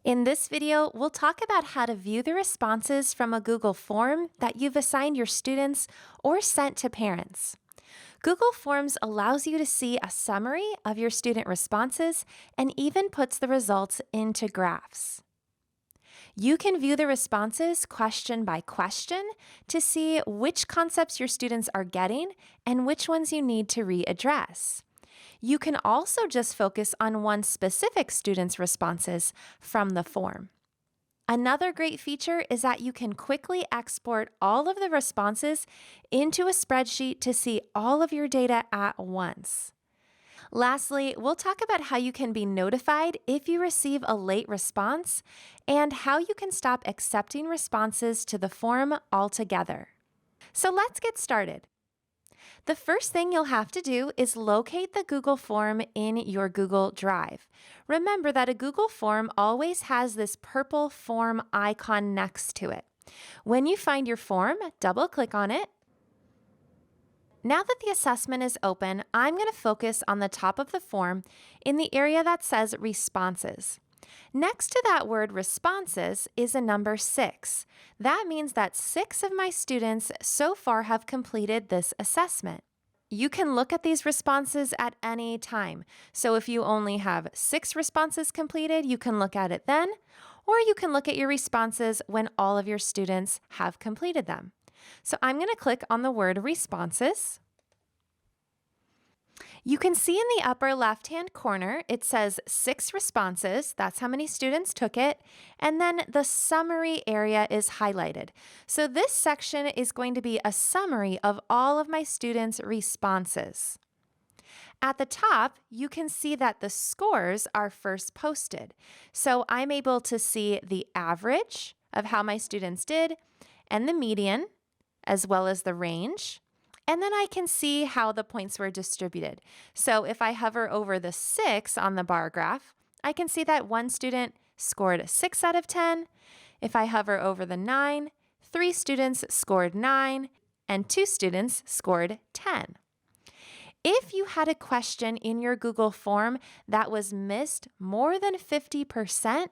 In this video, we'll talk about how to view the responses from a Google form that you've assigned your students or sent to parents. Google Forms allows you to see a summary of your student responses and even puts the results into graphs. You can view the responses question by question to see which concepts your students are getting and which ones you need to readdress. You can also just focus on one specific student's responses from the form. Another great feature is that you can quickly export all of the responses into a spreadsheet to see all of your data at once. Lastly, we'll talk about how you can be notified if you receive a late response and how you can stop accepting responses to the form altogether. So let's get started. The first thing you'll have to do is locate the Google form in your Google Drive. Remember that a Google form always has this purple form icon next to it. When you find your form, double-click on it. Now that the assessment is open, I'm going to focus on the top of the form in the area that says Responses. Next to that word responses is a number 6. That means that 6 of my students so far have completed this assessment. You can look at these responses at any time. So if you only have 6 responses completed, you can look at it then, or you can look at your responses when all of your students have completed them. So I'm going to click on the word responses. You can see in the upper left-hand corner, it says 6 responses. That's how many students took it. And then the summary area is highlighted. So this section is going to be a summary of all of my students' responses. At the top, you can see that the scores are first posted. So I'm able to see the average of how my students did and the median, as well as the range. And then I can see how the points were distributed. So if I hover over the 6 on the bar graph, I can see that one student scored a 6 out of 10. If I hover over the 9, 3 students scored 9, and 2 students scored 10. If you had a question in your Google form that was missed more than 50%,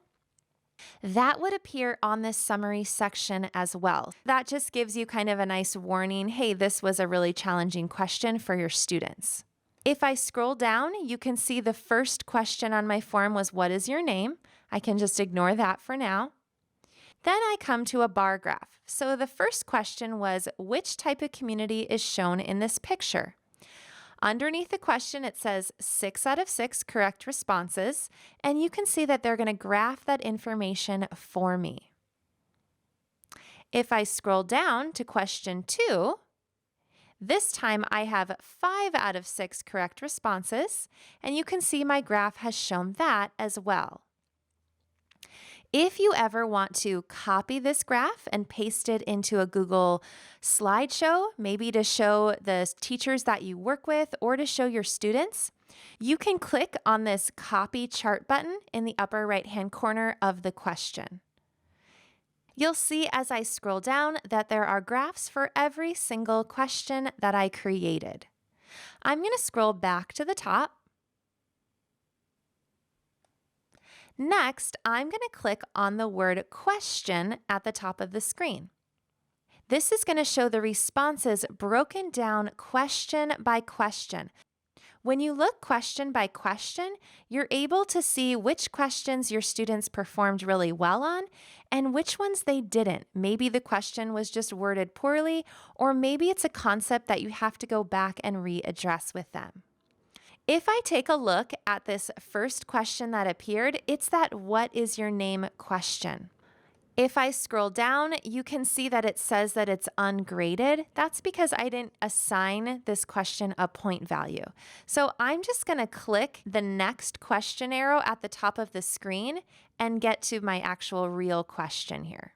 that would appear on this summary section as well. That just gives you kind of a nice warning, hey, this was a really challenging question for your students. If I scroll down, you can see the first question on my form was, what is your name? I can just ignore that for now. Then I come to a bar graph. So the first question was, which type of community is shown in this picture? Underneath the question, it says 6 out of 6 correct responses, and you can see that they're going to graph that information for me. If I scroll down to question 2, this time I have 5 out of 6 correct responses, and you can see my graph has shown that as well. If you ever want to copy this graph and paste it into a Google slideshow, maybe to show the teachers that you work with or to show your students, you can click on this copy chart button in the upper right-hand corner of the question. You'll see as I scroll down that there are graphs for every single question that I created. I'm going to scroll back to the top. Next, I'm going to click on the word question at the top of the screen. This is going to show the responses broken down question by question. When you look question by question, you're able to see which questions your students performed really well on and which ones they didn't. Maybe the question was just worded poorly, or maybe it's a concept that you have to go back and readdress with them. If I take a look at this first question that appeared, it's that what is your name question. If I scroll down, you can see that it says that it's ungraded. That's because I didn't assign this question a point value. So I'm just going to click the next question arrow at the top of the screen and get to my actual real question here.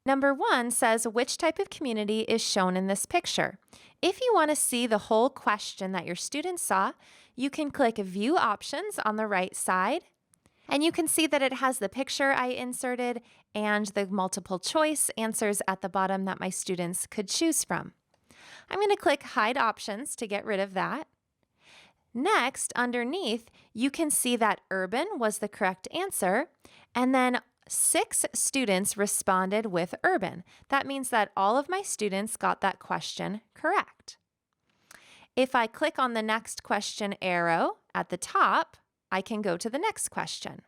Number 1 says, which type of community is shown in this picture? If you want to see the whole question that your students saw, you can click View Options on the right side, and you can see that it has the picture I inserted and the multiple choice answers at the bottom that my students could choose from. I'm going to click Hide Options to get rid of that. Next, underneath, you can see that urban was the correct answer, and then 6 students responded with urban. That means that all of my students got that question correct. If I click on the next question arrow at the top, I can go to the next question.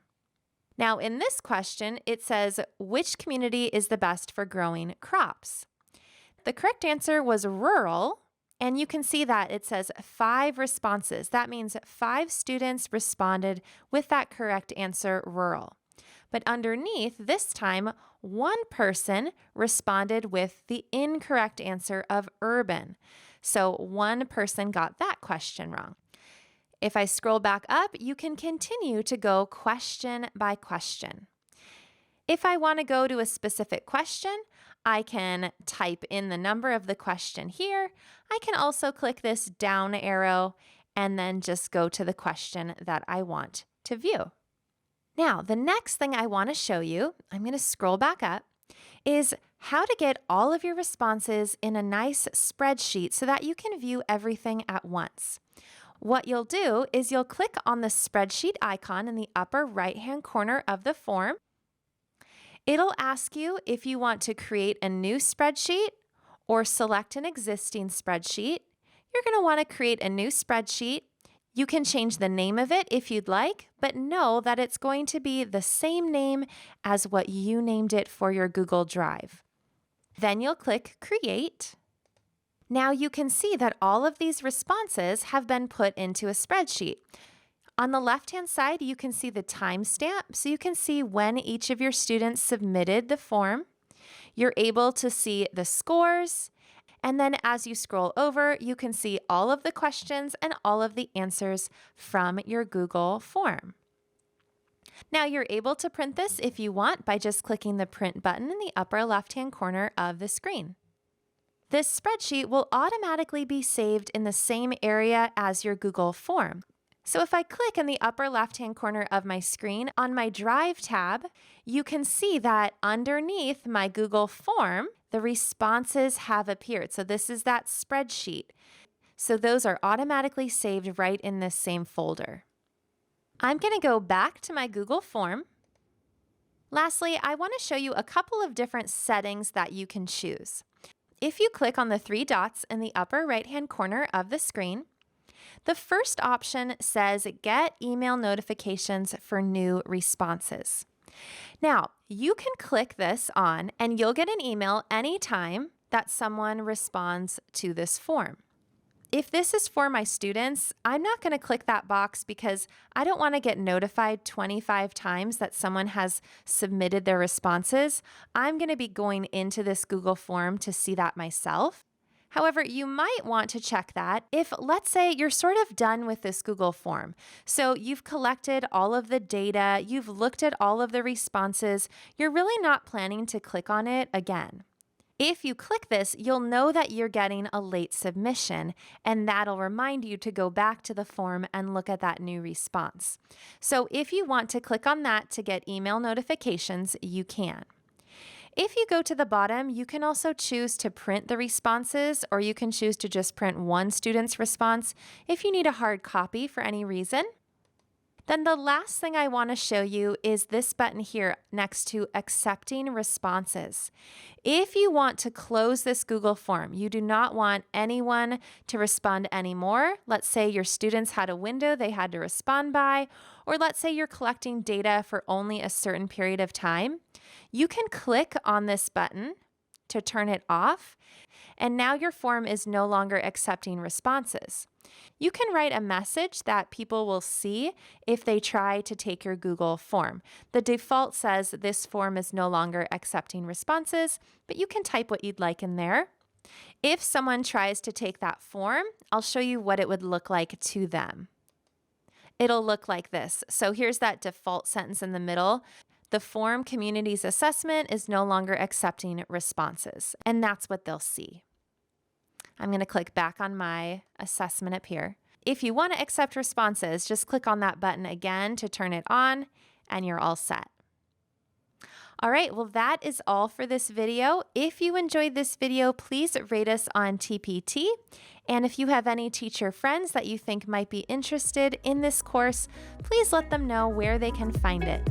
Now, in this question, it says, which community is the best for growing crops? The correct answer was rural, and you can see that it says 5 responses. That means 5 students responded with that correct answer, rural. But underneath, this time, 1 person responded with the incorrect answer of urban. So 1 person got that question wrong. If I scroll back up, you can continue to go question by question. If I want to go to a specific question, I can type in the number of the question here. I can also click this down arrow and then just go to the question that I want to view. Now, the next thing I want to show you, I'm going to scroll back up, is how to get all of your responses in a nice spreadsheet so that you can view everything at once. What you'll do is you'll click on the spreadsheet icon in the upper right-hand corner of the form. It'll ask you if you want to create a new spreadsheet or select an existing spreadsheet. You're going to want to create a new spreadsheet. You can change the name of it if you'd like, but know that it's going to be the same name as what you named it for your Google Drive. Then you'll click Create. Now you can see that all of these responses have been put into a spreadsheet. On the left-hand side, you can see the timestamp, so you can see when each of your students submitted the form. You're able to see the scores, and then as you scroll over, you can see all of the questions and all of the answers from your Google form. Now you're able to print this if you want by just clicking the Print button in the upper left-hand corner of the screen. This spreadsheet will automatically be saved in the same area as your Google form. So if I click in the upper left-hand corner of my screen on my Drive tab, you can see that underneath my Google form, the responses have appeared. So this is that spreadsheet. So those are automatically saved right in this same folder. I'm going to go back to my Google form. Lastly, I want to show you a couple of different settings that you can choose. If you click on the 3 dots in the upper right-hand corner of the screen, the first option says Get email notifications for new responses. Now, you can click this on and you'll get an email anytime that someone responds to this form. If this is for my students, I'm not going to click that box because I don't want to get notified 25 times that someone has submitted their responses. I'm going to be going into this Google form to see that myself. However, you might want to check that if, let's say, you're sort of done with this Google form. So you've collected all of the data, you've looked at all of the responses, you're really not planning to click on it again. If you click this, you'll know that you're getting a late submission, and that'll remind you to go back to the form and look at that new response. So if you want to click on that to get email notifications, you can. If you go to the bottom, you can also choose to print the responses, or you can choose to just print one student's response if you need a hard copy for any reason. Then the last thing I want to show you is this button here next to Accepting Responses. If you want to close this Google form, you do not want anyone to respond anymore. Let's say your students had a window they had to respond by, or let's say you're collecting data for only a certain period of time. You can click on this button to turn it off, and now your form is no longer accepting responses. You can write a message that people will see if they try to take your Google form. The default says this form is no longer accepting responses, but you can type what you'd like in there. If someone tries to take that form, I'll show you what it would look like to them. It'll look like this. So here's that default sentence in the middle. The form community's assessment is no longer accepting responses, and that's what they'll see. I'm going to click back on my assessment up here. If you want to accept responses, just click on that button again to turn it on, and you're all set. All right, well, that is all for this video. If you enjoyed this video, please rate us on TPT. And if you have any teacher friends that you think might be interested in this course, please let them know where they can find it.